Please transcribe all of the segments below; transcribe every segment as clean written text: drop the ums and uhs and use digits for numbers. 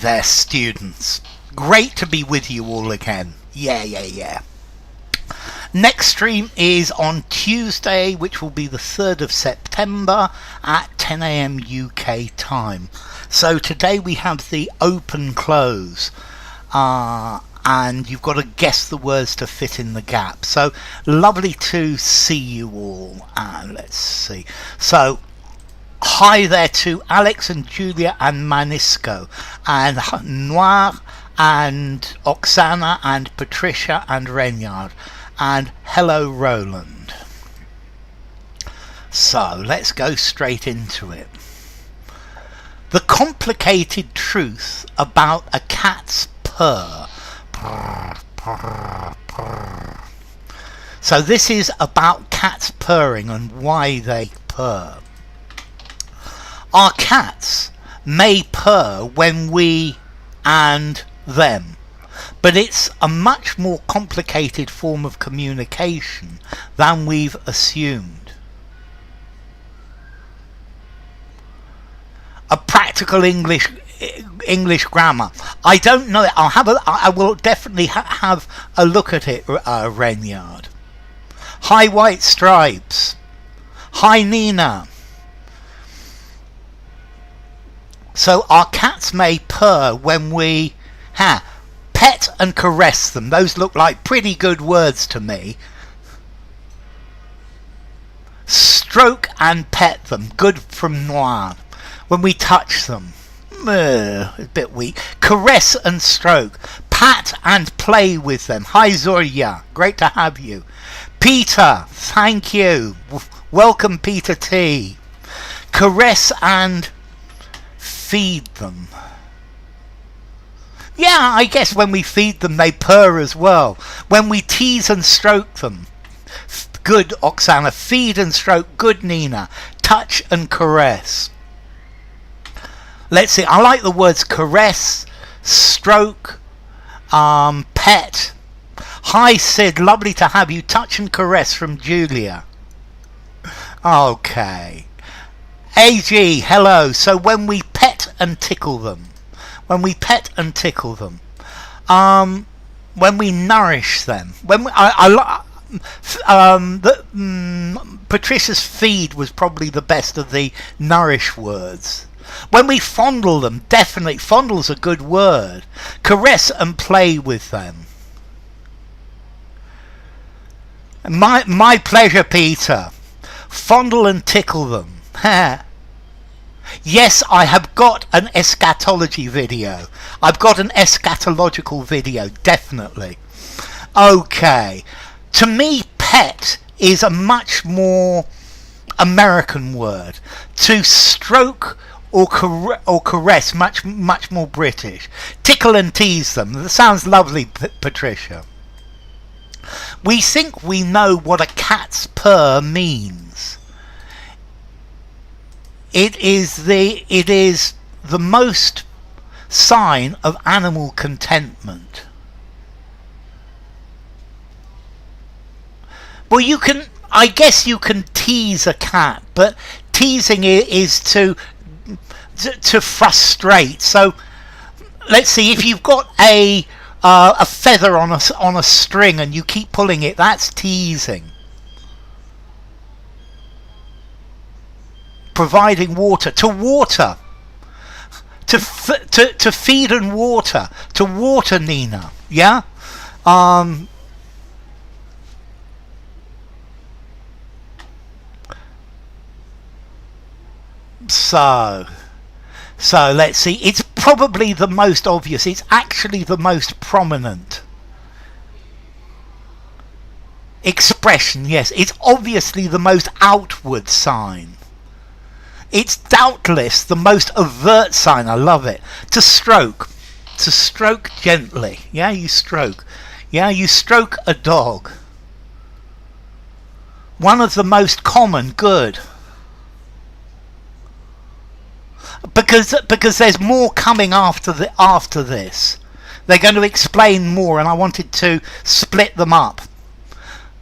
There, students. Great to be with you all again. Yeah. Next stream is on Tuesday, which will be the 3rd of September at 10 AM UK time. So today we have the open close. And you've got to guess the words to fit in the gap. So lovely to see you all. And let's see. So hi there to Alex and Julia and Manisco and Noir and Oksana and Patricia and Renyard, and hello Roland. So let's go straight into it. The complicated truth about a cat's purr. Purr, purr, purr. So this is about cats purring and why they purr. Our cats may purr when we and them, but it's a much more complicated form of communication than we've assumed. A practical English grammar. I don't know it. I will definitely have a look at it, Renyard. Hi White Stripes. Hi Nina. So our cats may purr when we pet and caress them. Those look like pretty good words to me. Stroke and pet them. Good from Noir. When we touch them. A bit weak. Caress and stroke. Pat and play with them. Hi Zorya. Great to have you. Peter. Thank you. Welcome Peter T. Caress and feed them. Yeah, I guess when we feed them they purr as well. When we tease and stroke them. Good Oksana. Feed and stroke. Good Nina. Touch and caress. Let's see, I like the words caress, stroke, pet. Hi Sid, lovely to have you. Touch and caress from Julia. Okay. AG, hello. So when we pet and tickle them. When we pet and tickle them. When we nourish them. When we, Patricia's feed was probably the best of the nourish words. When we fondle them, definitely, fondle's a good word. Caress and play with them. My pleasure, Peter. Fondle and tickle them. Yes, I have got an eschatology video. I've got an eschatological video, definitely. Okay. To me, pet is a much more American word. To stroke or caress, much more British. Tickle and tease them. That sounds lovely, Patricia. We think we know what a cat's purr means. It is the most sign of animal contentment. Well, I guess you can tease a cat, but teasing is to frustrate. So let's see, if you've got a feather on a string and you keep pulling it, that's teasing. Providing water, to feed and water, to water Nina. Yeah. So let's see, it's probably the most obvious, it's actually the most prominent expression. Yes, it's obviously the most outward sign. It's doubtless the most overt sign. I love it. To stroke gently. Yeah, you stroke. Yeah, you stroke a dog. One of the most common. Good. Because there's more coming after this. They're going to explain more, and I wanted to split them up.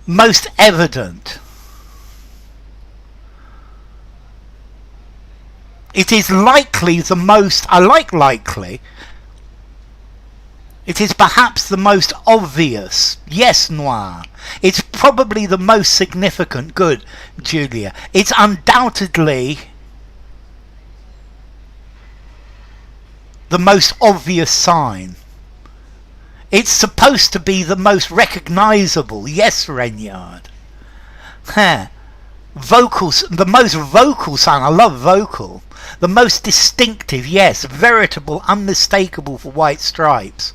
Most evident. It is likely the most. I like likely. It is perhaps the most obvious. Yes, Noir. It's probably the most significant. Good, Julia. It's undoubtedly the most obvious sign. It's supposed to be the most recognisable. Yes, Reynard. Vocals, the most vocal sign. I love vocal. The most distinctive. Yes, veritable, unmistakable for white stripes.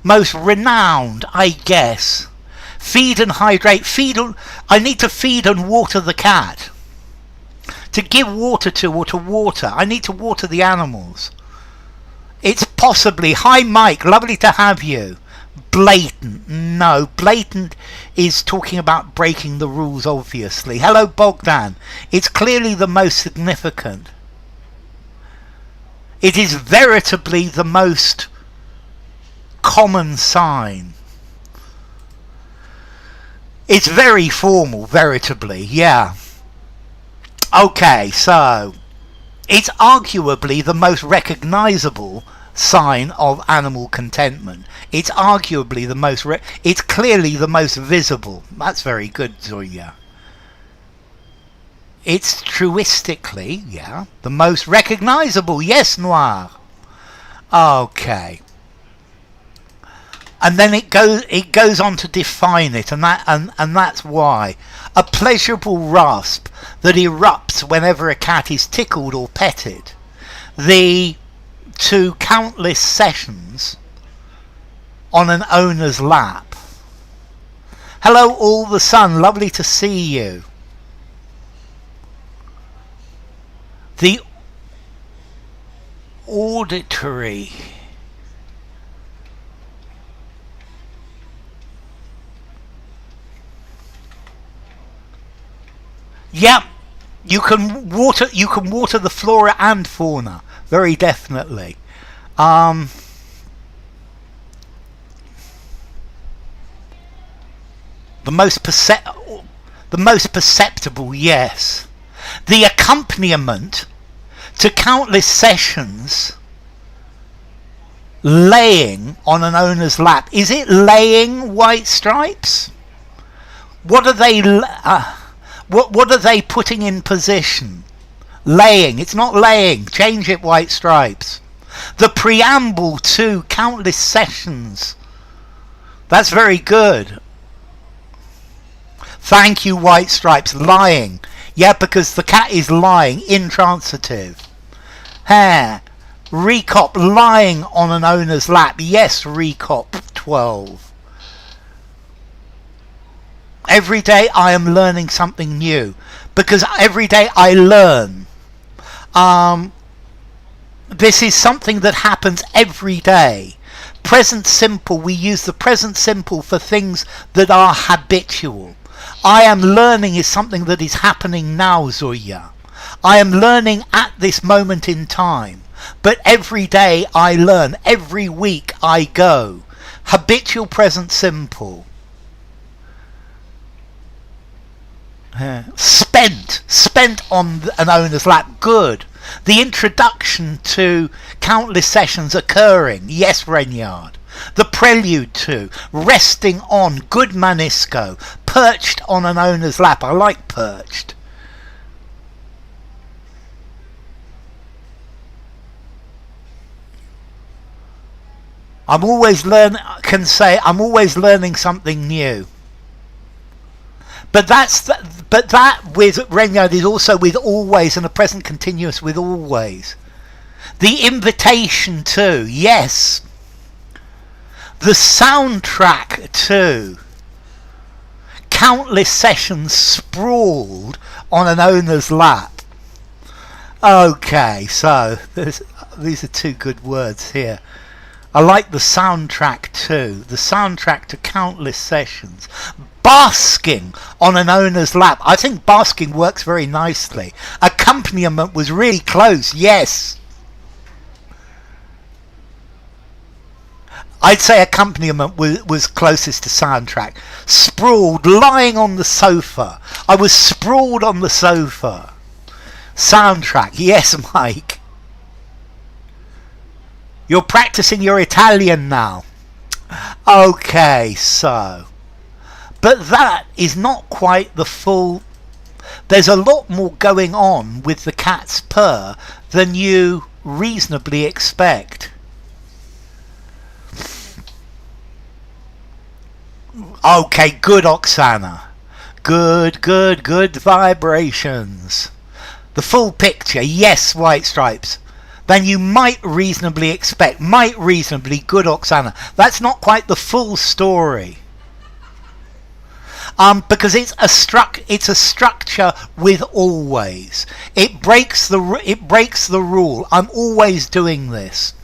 Most renowned, I guess. Feed and hydrate. I need to feed and water the cat. To give water to or to water. I need to water the animals. It's possibly... Hi, Mike. Lovely to have you. Blatant. No. Blatant is talking about breaking the rules, obviously. Hello, Bogdan. It's clearly the most significant. It is veritably the most common sign. It's very formal, veritably, yeah. Okay, so it's arguably the most recognisable sign of animal contentment. It's arguably the most it's clearly the most visible. That's very good, Zoya. It's truistically, yeah, the most recognisable. Yes, Noir. Okay. And then it goes on to define it, and that's why. A pleasurable rasp that erupts whenever a cat is tickled or petted. To countless sessions on an owner's lap. Hello, all the sun. Lovely to see you. The auditory. Yep, you can water the flora and fauna, very definitely. The most perceptible, yes. The accompaniment to countless sessions laying on an owner's lap. Is it laying, white stripes? What are they? What are they putting in position? Laying. It's not laying. Change it, white stripes. The preamble to countless sessions. That's very good. Thank you, white stripes. Lying. Yeah, because the cat is lying. Intransitive. Hair. Recop. Lying on an owner's lap. Yes, Recop 12. Every day I am learning something new, because every day I learn. This is something that happens every day. Present simple, we use the present simple for things that are habitual. I am learning is something that is happening now, Zoya. I am learning at this moment in time. But every day I learn. Every week I go. Habitual present simple. Spent on an owner's lap. Good. The introduction to countless sessions occurring. Yes, Reynard. The prelude to resting on. Good, Manisco. Perched on an owner's lap. I like perched. I'm always I'm always learning something new. But that with Reynard is also with always, and a present continuous with always. The invitation to, yes. The soundtrack to countless sessions sprawled on an owner's lap. Okay, so these are two good words here. I like the soundtrack too. The soundtrack to countless sessions. Basking on an owner's lap. I think basking works very nicely. Accompaniment was really close, yes. I'd say accompaniment was closest to soundtrack. Sprawled, lying on the sofa. I was sprawled on the sofa. Soundtrack, yes, Mike. You're practicing your Italian now. Okay, so, but that is not quite the full. There's a lot more going on with the cat's purr than you reasonably expect. Okay, good, Oksana. Good vibrations. The full picture, yes, White Stripes. Than you might reasonably expect. Good, Oksana. That's not quite the full story. Because it's a structure with always. It breaks the rule. I'm always doing this.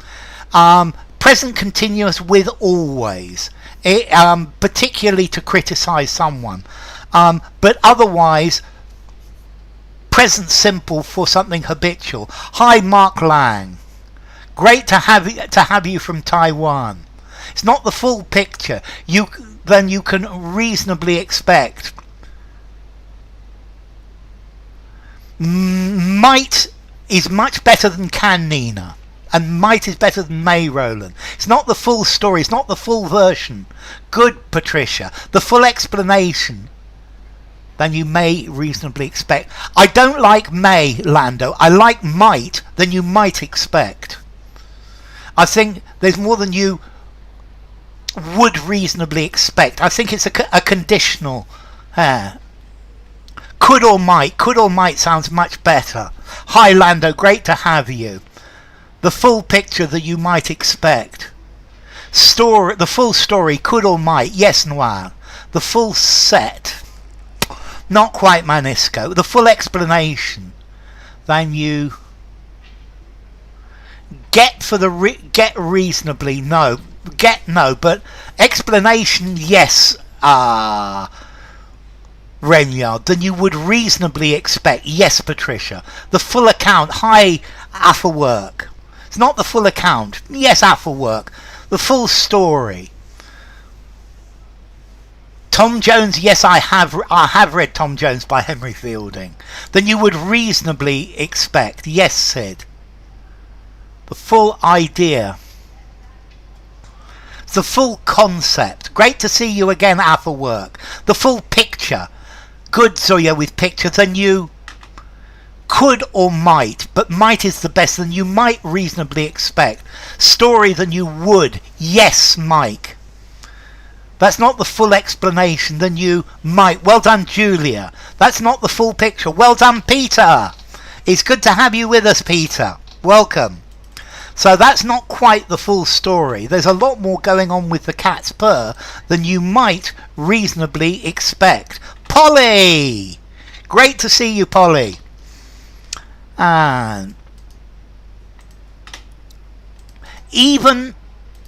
Present continuous with always. Particularly to criticize someone. But otherwise, present simple for something habitual. Hi, Mark Lang. Great to have you from Taiwan. It's not the full picture. Than you can reasonably expect. Might is much better than can, Nina. And might is better than may, Roland. It's not the full story. It's not the full version. Good, Patricia. The full explanation than you may reasonably expect. I don't like may, Lando. I like might than you might expect. I think there's more than you would reasonably expect. I think it's a conditional. Could or might sounds much better. Hi, Lando. Great to have you. The full picture that you might expect. The full story, could or might. Yes, Noir. The full set. Not quite, Manisco. The full explanation. Than you get reasonably. No. But explanation, yes. Renyard. Than you would reasonably expect. Yes, Patricia. The full account. Hi, Afterwork. It's not the full account. Yes, Afterwork. The full story. Tom Jones, yes, I have read Tom Jones by Henry Fielding. Than you would reasonably expect. Yes, Sid. The full idea. The full concept. Great to see you again, Afterwork. The full picture. Good, Zoya, with picture. Than you could or might, but might is the best. Than you might reasonably expect. Story than you would. Yes, Mike. That's not the full explanation. Than you might. Well done, Julia. That's not the full picture. Well done, Peter. It's good to have you with us, Peter. Welcome. So that's not quite the full story. There's a lot more going on with the cat's purr than you might reasonably expect. Polly! Great to see you, Polly. And even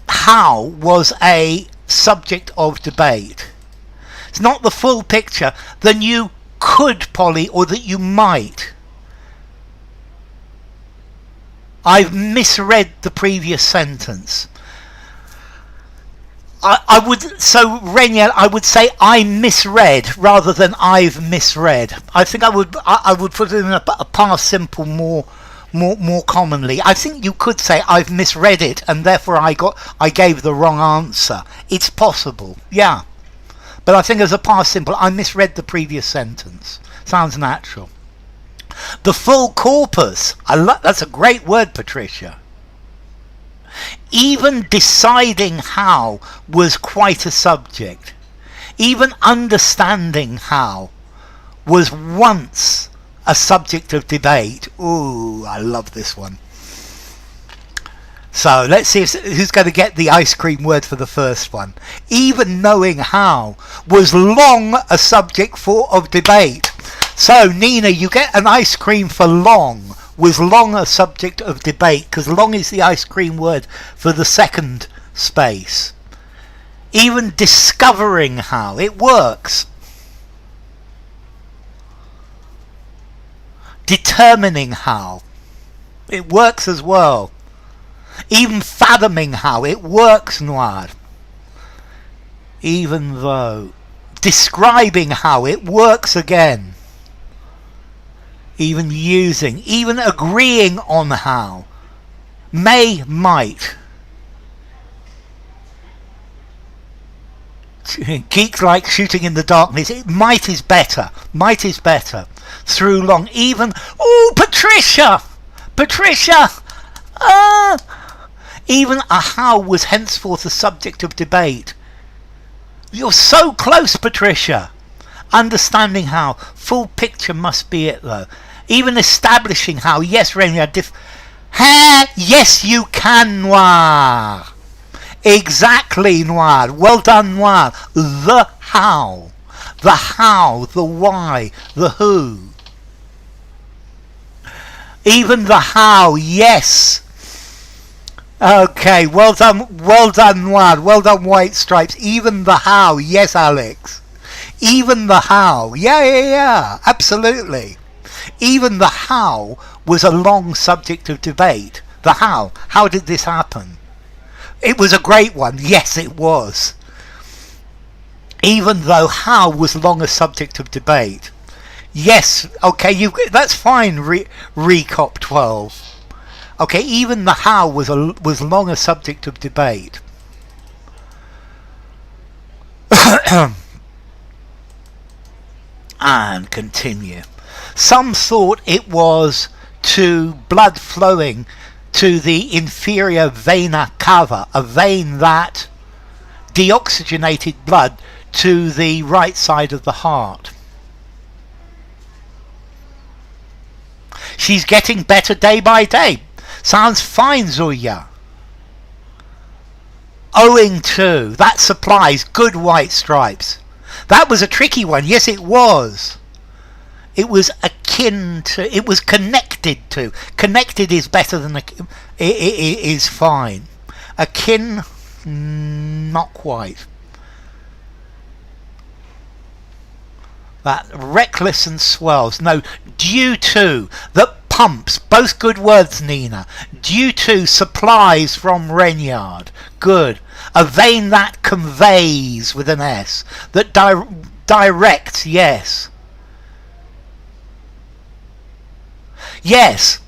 how was a subject of debate. It's not the full picture. Than you could, Polly, or that you might. I've misread the previous sentence. I would say I misread rather than I've misread. I think I would put it in a past simple more commonly. I think you could say I've misread it and therefore I gave the wrong answer. It's possible, yeah. But I think as a past simple, I misread the previous sentence. Sounds natural. The full corpus. That's a great word, Patricia. Even deciding how was quite a subject. Even understanding how was once a subject of debate. Ooh, I love this one. So let's see who's going to get the ice cream word for the first one. Even knowing how was long a subject of debate. So Nina, you get an ice cream for long. Was long a subject of debate, because long is the ice cream word for the second space. Even discovering how it works. Determining how it works as well. Even fathoming how it works, Noir. Even though. Describing how it works again. Even using, even agreeing on how. May, might. Geeks like shooting in the darkness. Might is better. Might is better. Through long, even. Oh, Patricia! Patricia! Even a how was henceforth a subject of debate. You're so close, Patricia. Understanding how. Full picture must be it, though. Even establishing how. Yes, Renia. Yes, you can, Noir. Exactly, Noir. Well done, Noir. The how. The how, the why, the who. Even the how, yes. Okay, well done, Noir. Well done, White Stripes. Even the how, yes, Alex. Even the how, yeah, absolutely. Even the how was a long subject of debate. The how did this happen? It was a great one, yes it was. Even though how was long a subject of debate. Yes, okay, that's fine, Recop 12. Okay, even the how was long a subject of debate. And continue. Some thought it was to blood flowing to the inferior vena cava, a vein that deoxygenated blood to the right side of the heart. She's getting better day by day. Sounds fine, Zuya. Owing to, that supplies good White Stripes. That was a tricky one. Yes, it was. It was akin to, it was connected to. Connected is better than, it is fine. Akin, not quite. That reckless and swells. No, due to, that pumps. Both good words, Nina. Due to supplies from Renyard. Good. A vein that conveys with an S. That directs, yes. Yes.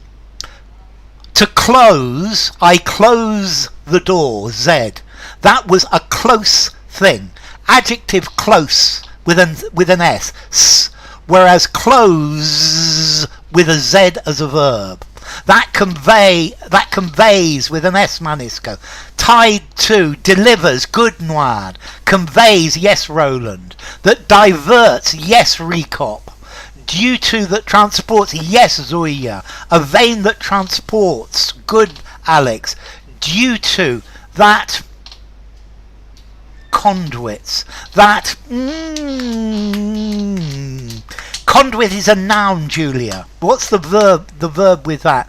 To close, I close the door, Z. That was a close thing. Adjective close with an S. Whereas close with a Z as a verb. That conveys with an S, Manisco. Tied to, delivers, good Noir. Conveys, yes, Roland. That diverts, yes, Recop. Due to, that transports, yes, Zuya. A vein that transports, good Alex. Due to, that conduits, that conduit is a noun, Julia. What's the verb with that?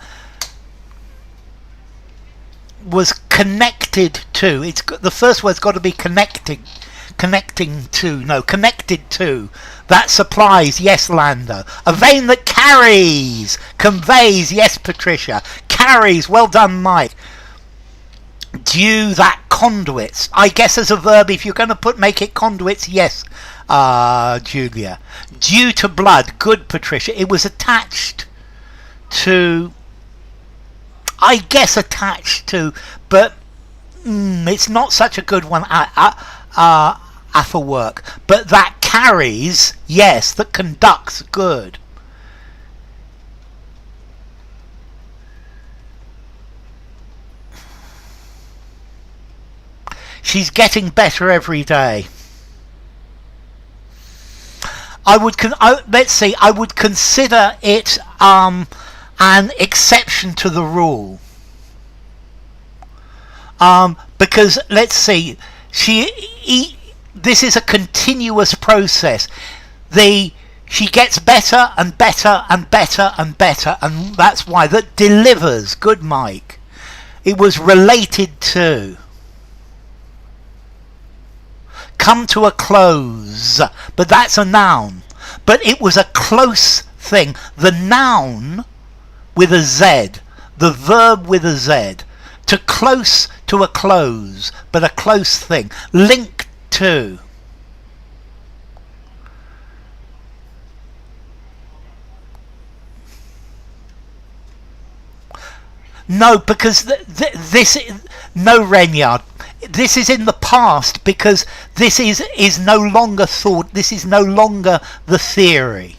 Was connected to. It's the first word's got to be connecting to. Connected to. That supplies, yes, Lando. A vein that carries, conveys, yes, Patricia. Carries, well done, Mike. Due, that conduits. I guess as a verb, if you're going to make it conduits, yes, Julia. Due to blood, good Patricia. It was attached to, I guess attached to, but it's not such a good one for work. But that carries, yes, that conducts, good. She's getting better every day. I would consider it an exception to the rule. Because let's see, this is a continuous process. She gets better and better and better and better, and that's why that delivers. Good, Mike. It was related to. Come to a close, but that's a noun. But it was a close thing. The noun with a Z, the verb with a Z. To close to a close, but a close thing. Linked to. No, because this no, Renyard. this is in the past because this is no longer thought. This is no longer the theory.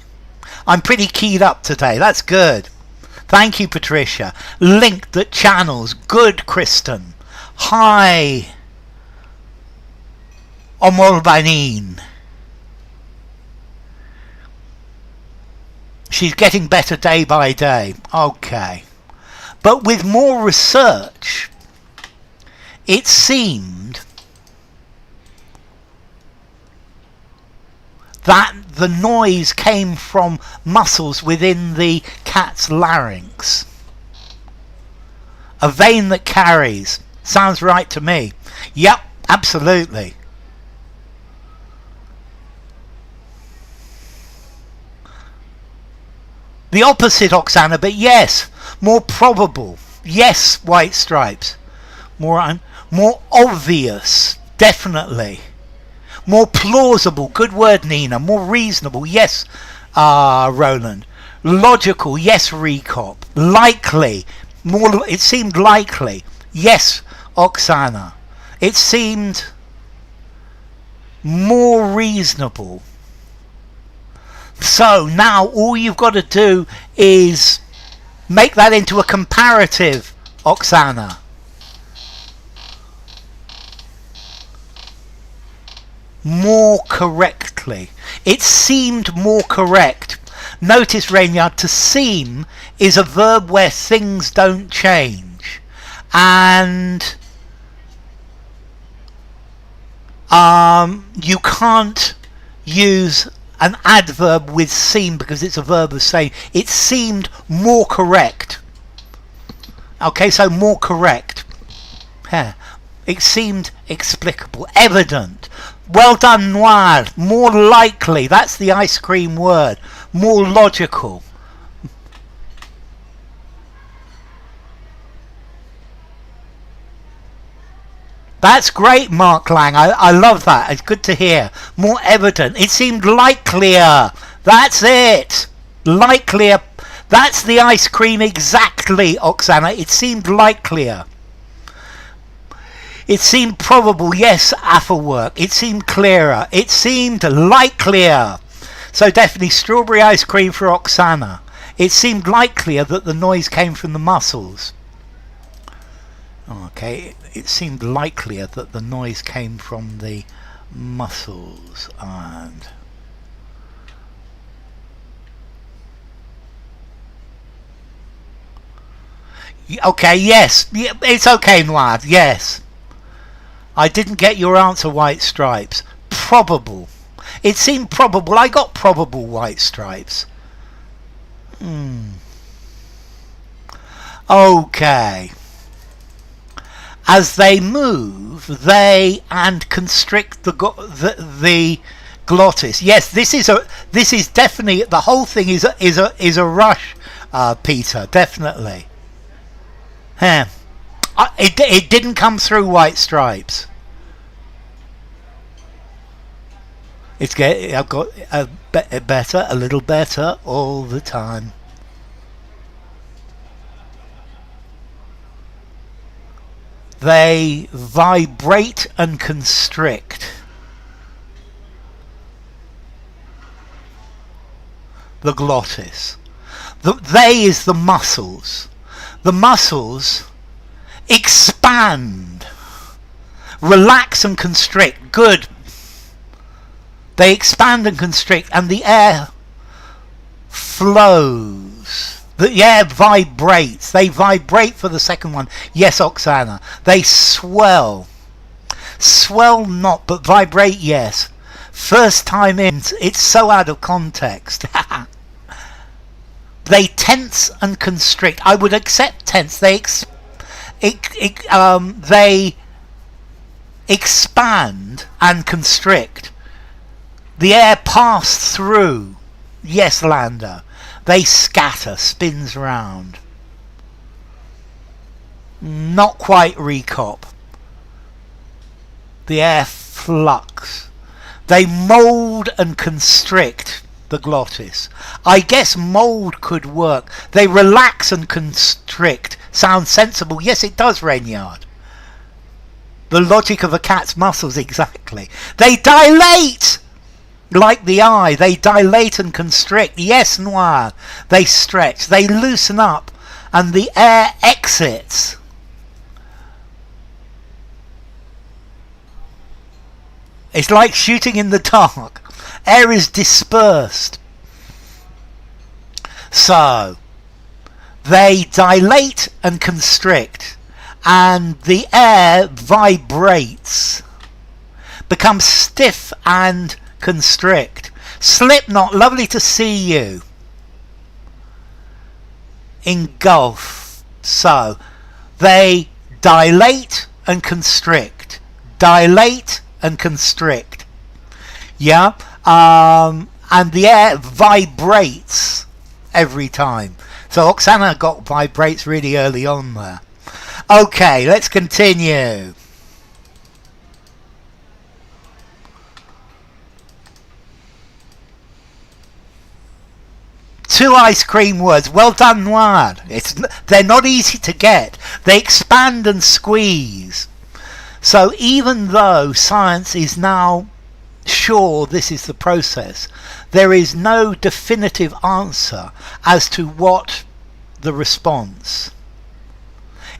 I'm pretty keyed up today. That's good. Thank you, Patricia. Linked at channels. Good, Kristen. Hi. Omolbanin. She's getting better day by day. Okay. But with more research, it seemed that the noise came from muscles within the cat's larynx. A vein that carries. Sounds right to me. Yep, absolutely. The opposite, Oksana, but yes, more probable. Yes, White Stripes. More obvious, definitely. More plausible, good word, Nina. More reasonable, yes, Roland. Logical, yes, Recop. Likely, more. It seemed likely, yes, Oksana. It seemed more reasonable. So now all you've got to do is make that into a comparative, Oksana. More correctly. It seemed more correct. Notice, Rainyard, to seem is a verb where things don't change. And you can't use an adverb with seem because it's a verb of saying. It seemed more correct. Okay, so more correct. Yeah. It seemed explicable, evident. Well done, Noir. More likely. That's the ice cream word. More logical. That's great, Mark Lang. I love that. It's good to hear. More evident. It seemed likelier. That's it. Likelier. That's the ice cream exactly, Oksana. It seemed likelier. It seemed probable. Yes, Afflework. It seemed clearer. It seemed likelier. So definitely strawberry ice cream for Oksana. It seemed likelier that the noise came from the muscles. Okay, it seemed likelier that the noise came from the muscles. And okay, yes, it's okay, Noir. Yes, I didn't get your answer, White Stripes. Probable. It seemed probable. I got probable, White Stripes. Okay. As they move, they and constrict the glottis. Yes, this is definitely, the whole thing is a rush, Peter. Definitely. It didn't come through, White Stripes. I've got a little better all the time. They vibrate and constrict. The glottis. They is the muscles. The muscles expand, relax and constrict. Good. They expand and constrict, and the air flows. The air vibrates. They vibrate for the second one. Yes, Oksana. They swell. Swell not, but vibrate, yes. First time in, it's so out of context. They tense and constrict. I would accept tense. They expand and constrict. The air passed through. Yes, Lando. They scatter, spins round. Not quite, Recop. The air flux. They mould and constrict the glottis. I guess mould could work. They relax and constrict. Sounds sensible. Yes, it does, Rainyard. The logic of a cat's muscles, exactly. They dilate! Like the eye, they dilate and constrict. Yes, noir. They stretch, they loosen up, and the air exits. It's like shooting in the dark. Air is dispersed. So, they dilate and constrict, and the air vibrates, becomes stiff and constrict. Slipknot, lovely to see you. Engulf. So, they dilate and constrict. Dilate and constrict. Yeah? And the air vibrates every time. So Oksana got vibrates really early on there. Okay, let's continue. Two ice cream words. Well done, Noir. They're not easy to get. They expand and squeeze. So even though science is now sure this is the process, there is no definitive answer as to what the response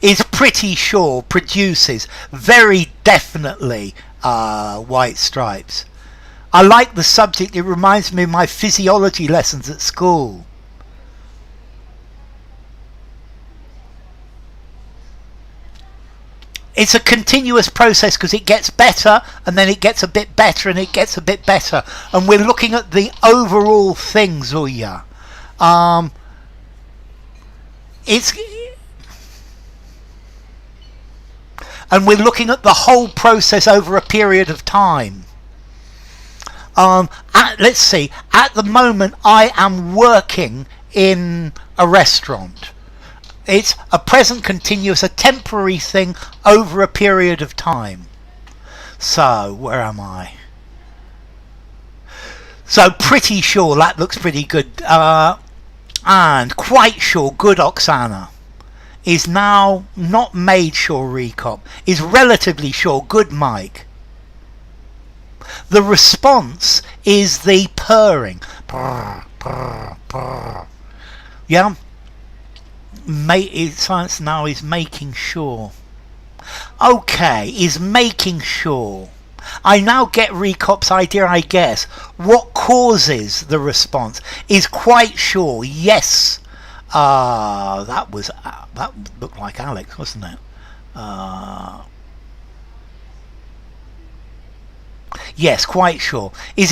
is. Pretty sure produces very definitely white stripes. I like the subject. It reminds me of my physiology lessons at school. It's a continuous process because it gets better and then it gets a bit better and it gets a bit better. And we're looking at the overall thing, Zuya. And we're looking at the whole process over a period of time. Let's see. At the moment, I am working in a restaurant. It's a present continuous, a temporary thing over a period of time. So, where am I? So, pretty sure, that looks pretty good. And quite sure, good Oksana. Is now not made sure, Recop. Is relatively sure, good Mike. The response is the purring. Purr, purr, purr. Yeah? Science now is making sure. Okay, is making sure. I now get Recop's idea, I guess. What causes the response is quite sure. Yes. That looked like Alex, wasn't it? Yes, quite sure. Is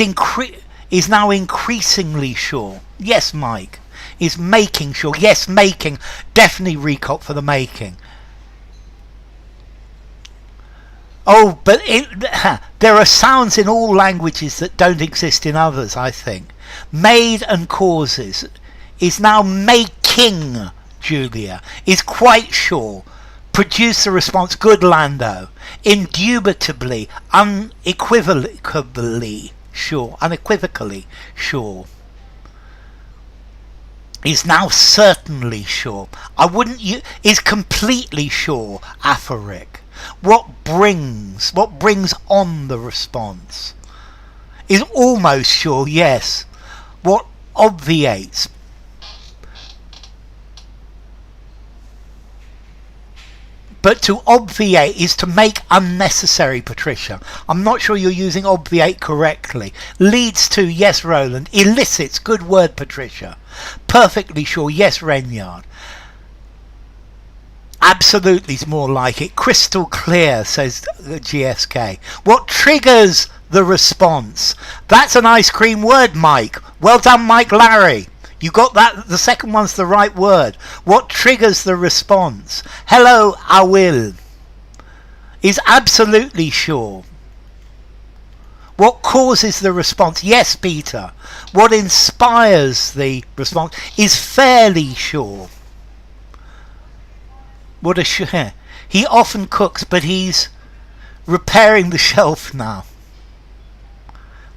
now increasingly sure. Yes, Mike. Is making sure. Yes, making. Definitely Recop for the making. Oh, but there are sounds in all languages that don't exist in others, I think. Made and causes. Is now making, Julia. Is quite sure. Produce the response. Good, Lando. Indubitably. Unequivocally sure. Unequivocally sure. Is now certainly sure. Is completely sure, aphoric. What brings on the response? Is almost sure, yes. What obviates? But to obviate is to make unnecessary, Patricia. I'm not sure you're using obviate correctly. Leads to, yes, Roland. Elicits, good word, Patricia. Perfectly sure, yes, Renyard. Absolutely is more like it. Crystal clear, says GSK. What triggers the response? That's an ice cream word, Mike. Well done, Mike Larry. You got that? The second one's the right word. What triggers the response? Hello, I will. Is absolutely sure. What causes the response? Yes, Peter. What inspires the response is fairly sure. What a sure. He often cooks, but he's repairing the shelf now.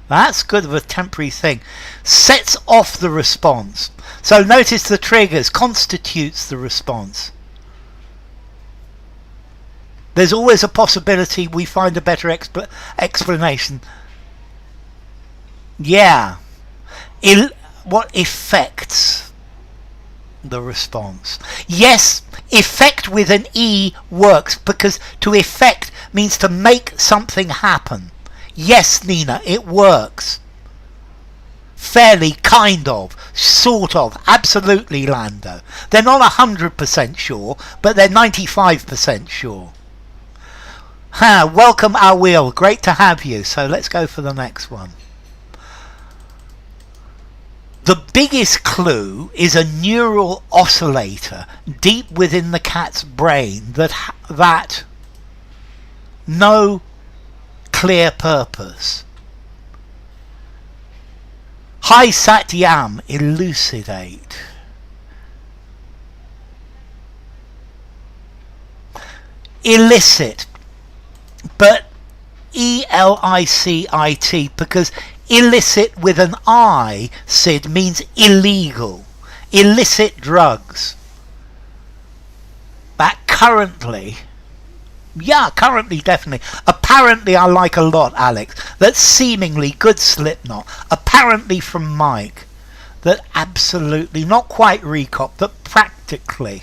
That's good of a temporary thing. Sets off the response. So notice the triggers. Constitutes the response. There's always a possibility we find a better explanation. Yeah. What affects the response? Yes, effect with an E works, because to effect means to make something happen. Yes, Nina, it works. Fairly, kind of, sort of, absolutely, Lando. They're not 100% sure, but they're 95% sure. Welcome, our wheel. Great to have you. So let's go for the next one. The biggest clue is a neural oscillator deep within the cat's brain that no clear purpose. Hi Satyam, elucidate. Illicit, but E-L-I-C-I-T, because illicit with an I, Sid, means illegal. Illicit drugs. That currently, yeah, currently, definitely. Apparently, I like a lot, Alex. That's seemingly good, Slipknot. Apparently from Mike. That absolutely, not quite recop, that practically.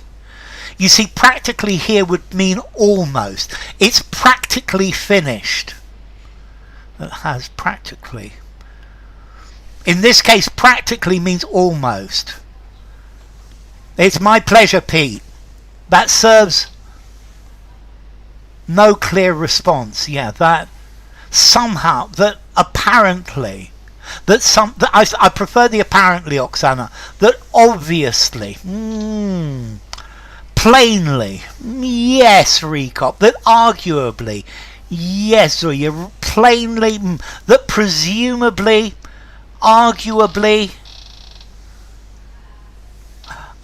You see, practically here would mean almost. It's practically finished. That has practically. In this case, practically means almost. It's my pleasure, Pete. That serves no clear response. Yeah, that somehow, that apparently, I prefer the apparently, Oksana. That obviously, plainly, yes, Recop. That arguably, yes, or you plainly, that presumably, arguably,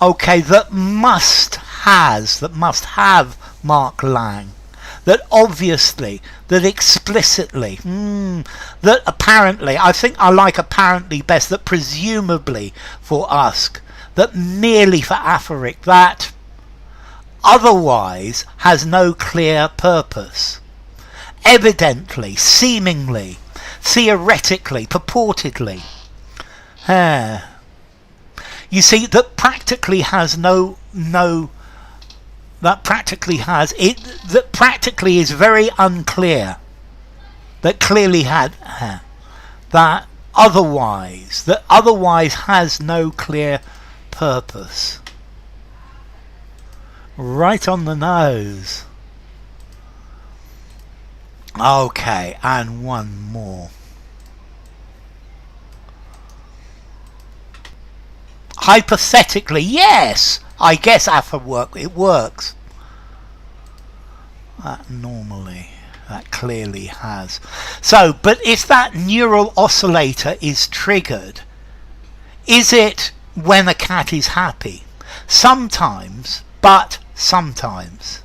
okay, that must have Mark Lang, that obviously, that explicitly, that apparently, I think I like apparently best, that presumably for Usk, that merely for Aphoric, that otherwise has no clear purpose. Evidently, seemingly, theoretically, purportedly. You see, that practically has that practically has it. That practically is very unclear. That clearly had that otherwise has no clear purpose. Right on the nose. Okay, and one more. Hypothetically, yes, I guess it works. That normally, that clearly has. So, but if that neural oscillator is triggered, is it when a cat is happy? Sometimes, but sometimes.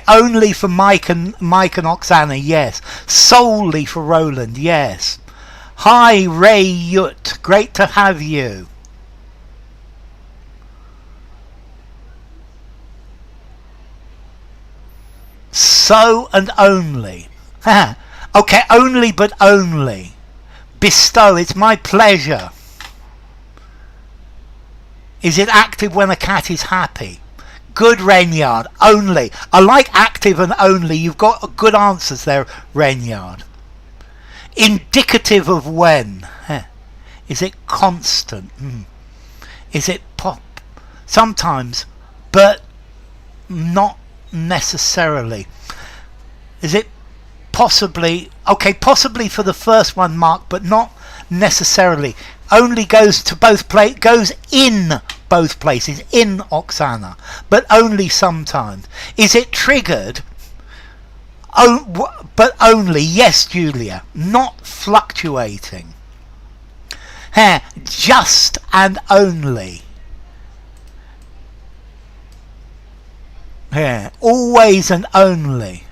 Only for Mike and Oksana, yes. Solely for Roland, yes. Hi Ray Yut, great to have you. So and only. Okay, only but only. Bestow, it's my pleasure. Is it active when a cat is happy? Good, Renyard. Only. I like active and only. You've got good answers there, Renyard. Indicative of when? Is it constant? Is it pop? Sometimes, but not necessarily. Is it possibly? Okay, possibly for the first one, Mark, but not necessarily. Only goes to both goes in both places, in Oksana, but only sometimes. Is it triggered? But only, yes, Julia, not fluctuating. Just and only. Always and only.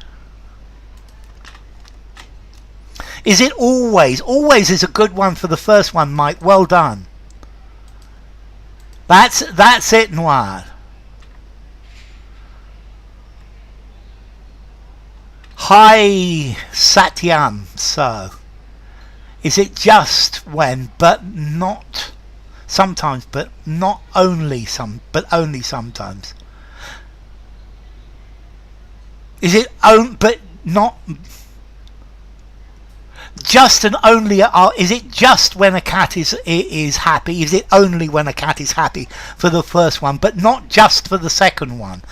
Is it always? Always is a good one for the first one, Mike. Well done. That's it, Noir. Hi, Satyam. So, is it just when, but not sometimes, but not only some, but only sometimes? Is it but not just and only? Is it just when a cat is happy? Is it only when a cat is happy for the first one, but not just for the second one?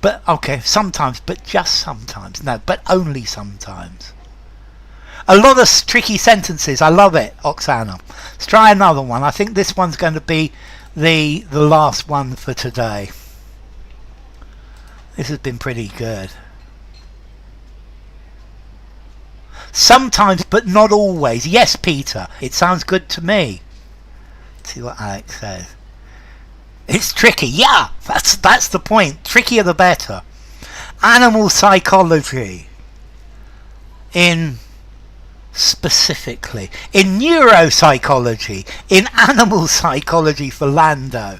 But okay, sometimes, but just sometimes. No, but only sometimes. A lot of tricky sentences. I love it, Oksana. Let's try another one. I think this one's going to be the last one for today. This has been pretty good. Sometimes, but not always. Yes, Peter. It sounds good to me. Let's see what Alex says. It's tricky. Yeah, that's the point. Trickier the better. Animal psychology. Specifically. In neuropsychology. In animal psychology for Lando.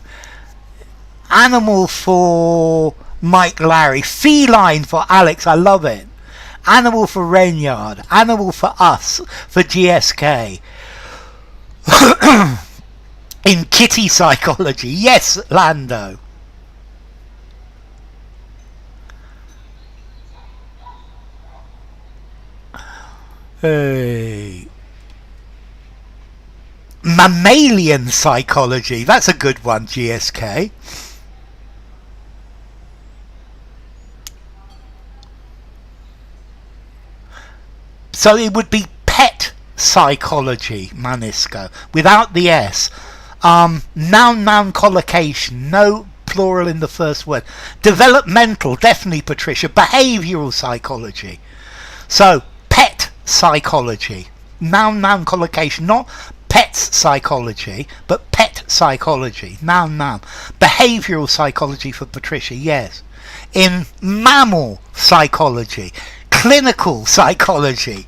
Animal for Mike Larry. Feline for Alex. I love it. Animal for Rainyard. Animal for us. For GSK. In kitty psychology. Yes, Lando. Hey. Mammalian psychology. That's a good one, GSK. So it would be pet psychology, Manisco, without the S. Noun collocation, no plural in the first word. Developmental, definitely, Patricia. Behavioural psychology. So, pet psychology. Noun collocation, not pets psychology, but pet psychology. Noun. Behavioural psychology for Patricia, yes. In mammal psychology. Clinical psychology.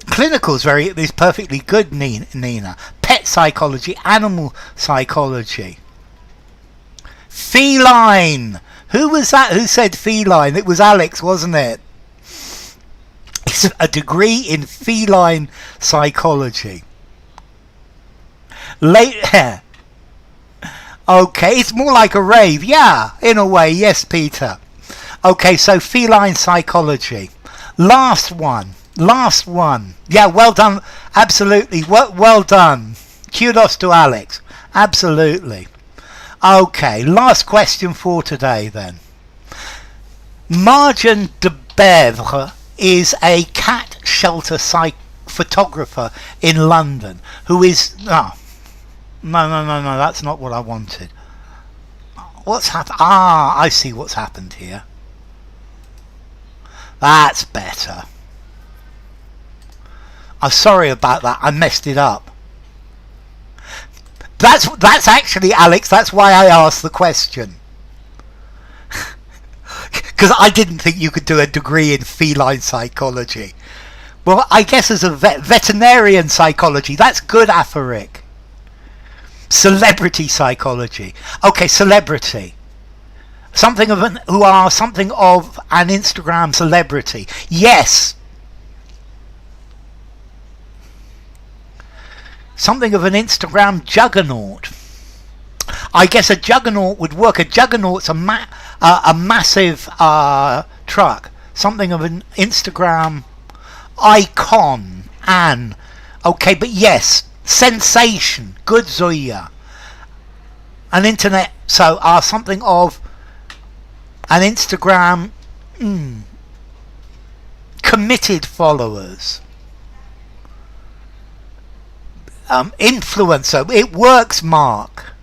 Clinical is perfectly good, Nina. Pet psychology, animal psychology. Feline. Who was that who said feline? It was Alex, wasn't it? It's a degree in feline psychology. Okay, it's more like a rave. Yeah, in a way. Yes, Peter. Okay, so feline psychology. Last one. Yeah, well done. Absolutely. Well done. Kudos to Alex. Absolutely. Okay, last question for today then. Marjan de Bevre is a cat shelter photographer in London who is... No, that's not what I wanted. What's happened? I see what's happened here. That's better. I'm sorry about that. I messed it up. That's actually, Alex, that's why I asked the question. Because I didn't think you could do a degree in feline psychology. Well, I guess as a veterinarian psychology, that's good, Afarik. Celebrity psychology. Okay, celebrity. Something of an Instagram celebrity. Yes. Something of an Instagram juggernaut. I guess a juggernaut would work. A juggernaut's a massive truck. Something of an Instagram icon. Okay, but yes, sensation. Good, Zoya. An internet. So something of an Instagram committed followers. Influencer. It works, Mark.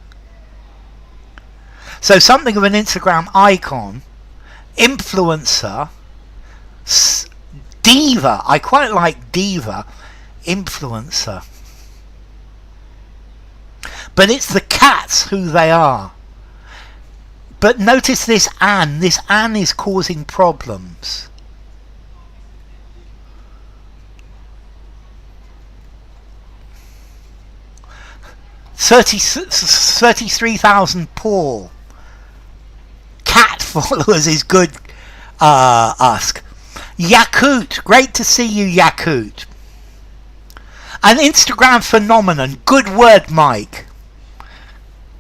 So something of an Instagram icon, influencer, diva. I quite like diva, influencer. But it's the cats who they are. But notice this Anne. This Anne is causing problems. 33,000 Paul. Cat followers is good, Ask. Yakut, great to see you, Yakut. An Instagram phenomenon, good word, Mike.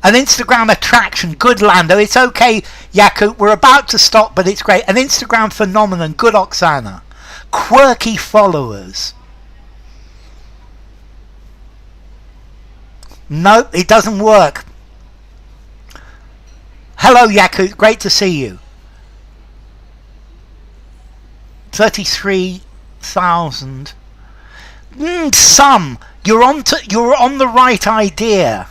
An Instagram attraction, good, Lando. It's okay, Yakut, we're about to stop, but it's great. An Instagram phenomenon, good, Oksana. Quirky followers. Nope, it doesn't work. Hello, Yakut, great to see you. 33,000. Some. You're on the right idea.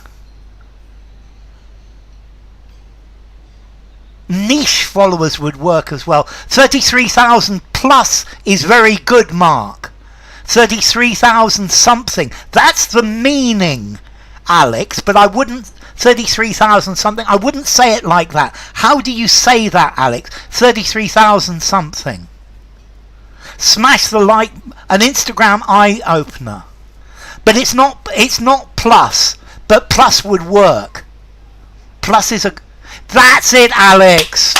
Niche followers would work as well. 33,000 plus is very good, Mark. 33,000 something. That's the meaning, Alex, but I wouldn't. 33,000 something. I wouldn't say it like that. How do you say that, Alex? 33,000 something. Smash the like, an Instagram eye opener. But it's not plus, but plus would work. Plus is a, that's it, Alex.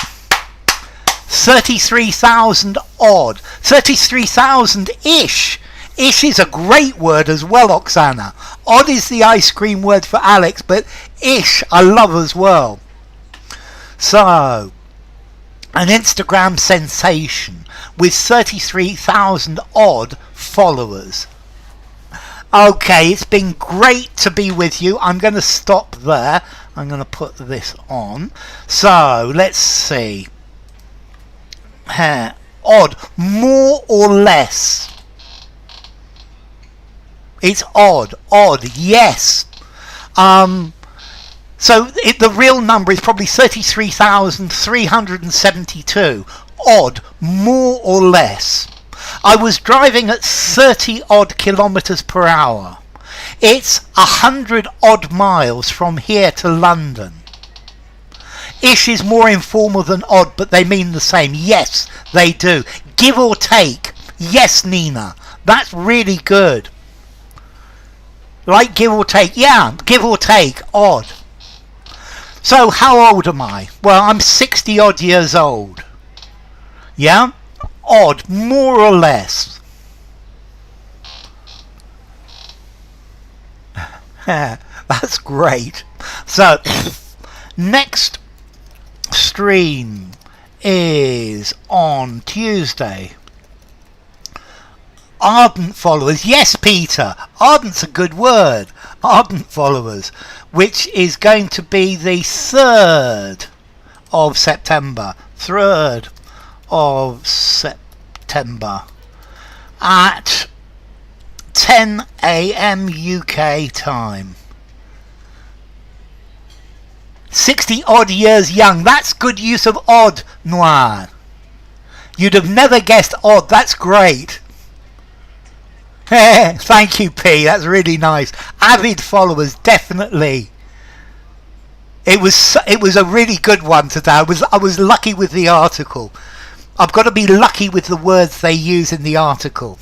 33,000 odd. 33,000-ish. Ish is a great word as well, Oksana. Odd is the ice cream word for Alex, but ish I love as well. So, an Instagram sensation with 33,000 odd followers. Okay, it's been great to be with you. I'm going to stop there. I'm going to put this on. So, let's see. Odd. More or less. It's odd. Odd, yes. So the real number is probably 33,372. Odd, more or less. I was driving at 30 odd kilometers per hour. It's 100 odd miles from here to London. Ish is more informal than odd, but they mean the same. Yes, they do. Give or take. Yes, Nina. That's really good. Like give or take. Yeah, give or take. Odd. So how old am I? Well, I'm 60 odd years old. Yeah? Odd, more or less. That's great. So, next stream is on Tuesday. Ardent followers. Yes, Peter. Ardent's a good word. Ardent followers. Which is going to be the 3rd of September. 3rd of September. At 10 AM UK time. 60 odd years young. That's good use of odd, Noir. You'd have never guessed odd. That's great. Thank you, P. That's really nice. Avid followers, definitely. It was a really good one today. I was lucky with the article. I've got to be lucky with the words they use in the article.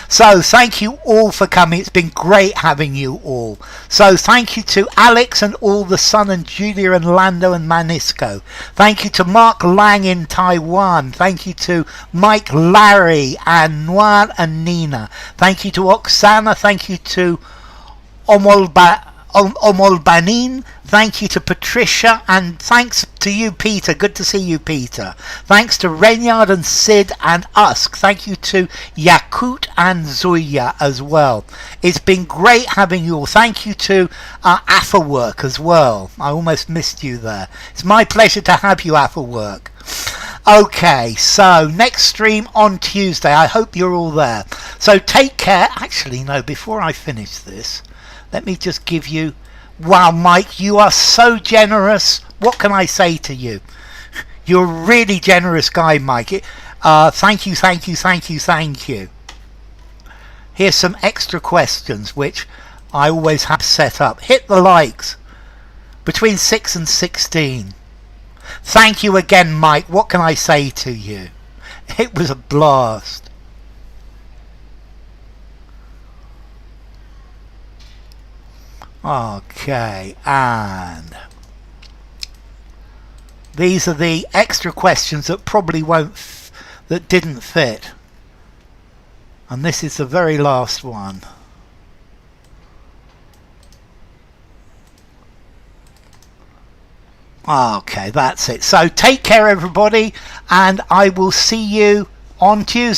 So thank you all for coming. It's been great having you all. So thank you to Alex and all the Sun and Julia and Lando and Manisco. Thank you to Mark Lang in Taiwan. Thank you to Mike, Larry and Noir and Nina. Thank you to Oksana. Thank you to Omolbanin. Thank you to Patricia, and thanks to you, Peter. Good to see you, Peter. Thanks to Renyard and Sid and Usk. Thank you to Yakut and Zoya as well. It's been great having you all. Thank you to Afterwork as well. I almost missed you there. It's my pleasure to have you, Afterwork. Okay, so next stream on Tuesday. I hope you're all there. So take care. Actually, no, before I finish this, let me just give you... Wow, Mike, you are so generous. What can I say to you? You're a really generous guy, Mike. Thank you, thank you, thank you, thank you. Here's some extra questions, which I always have set up. Hit the likes. Between 6 and 16. Thank you again, Mike. What can I say to you? It was a blast. Okay, and these are the extra questions that probably that didn't fit. And this is the very last one. Okay, that's it. So take care, everybody, and I will see you on Tuesday.